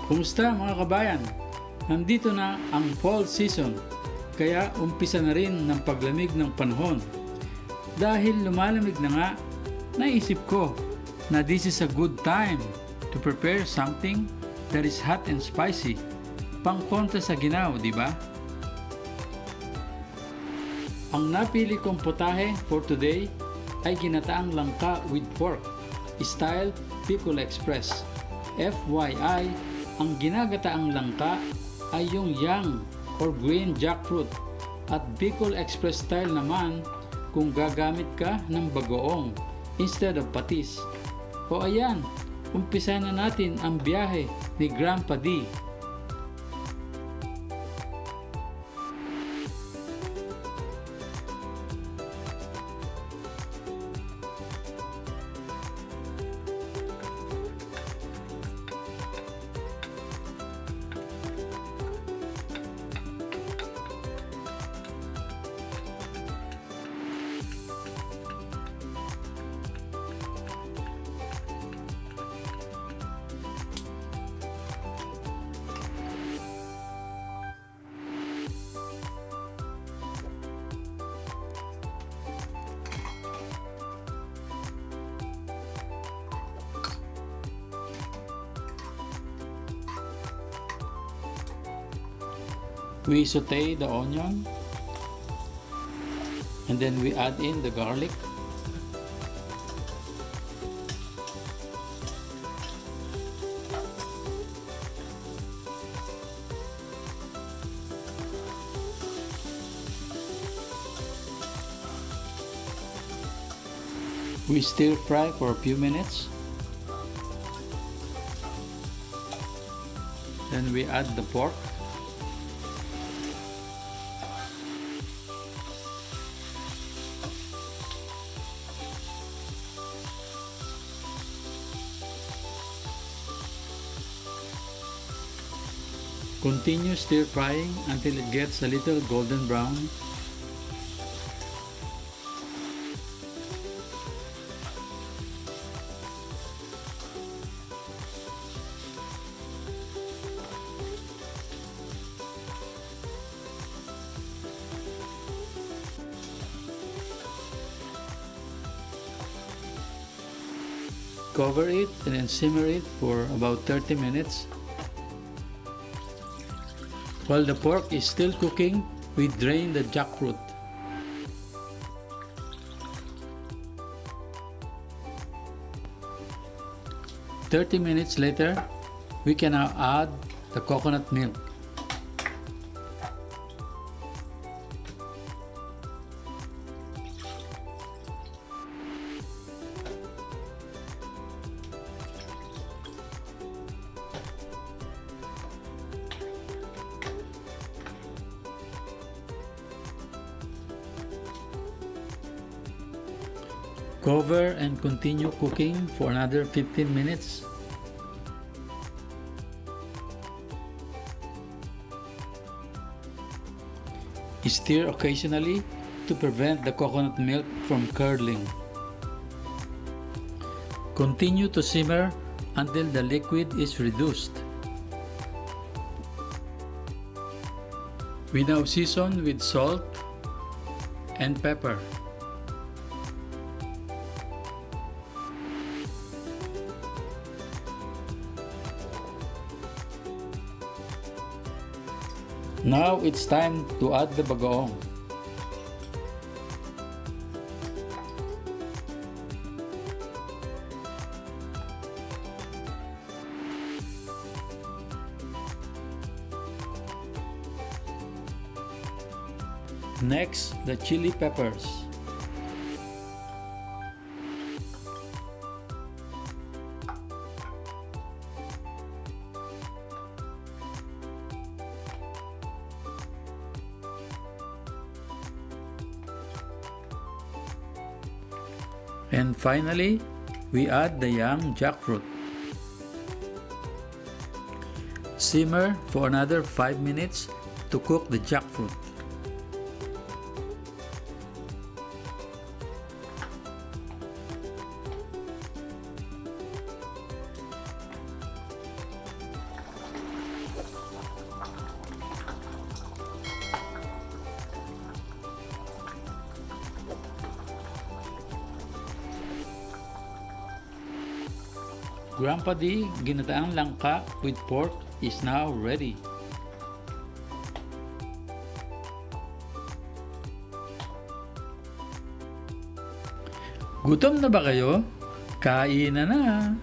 Kumusta mga kabayan? Nandito na ang fall season, kaya umpisa na rin ng paglamig ng panahon. Dahil lumalamig na nga, naisip ko na this is a good time to prepare something that is hot and spicy. Pangkontra sa ginaw, di ba? Ang napili kong putahe for today ay ginataang langka with pork, style Bicol Express. FYI, ang ginagataang langka ay yung young or green jackfruit at Bicol Express Style naman kung gagamit ka ng bagoong instead of patis. O ayan, umpisa na natin ang biyahe ni Grandpa D. We saute the onion and then we add in the garlic. We stir fry for a few minutes. Then we add the pork. Continue stir frying until it gets a little golden brown. Cover it and then simmer it for about 30 minutes. While the pork is still cooking, we drain the jackfruit. "30 minutes later, we can now add the coconut milk. Cover and continue cooking for another 15 minutes. Stir occasionally to prevent the coconut milk from curdling. Continue to simmer until the liquid is reduced. We now season with salt and pepper. Now it's time to add the bagoong. Next, the chili peppers. And finally, we add the young jackfruit. Simmer for another 5 minutes to cook the jackfruit. Grandpa D ginataang langka with pork is now ready. Gutom na ba kayo? Kain na!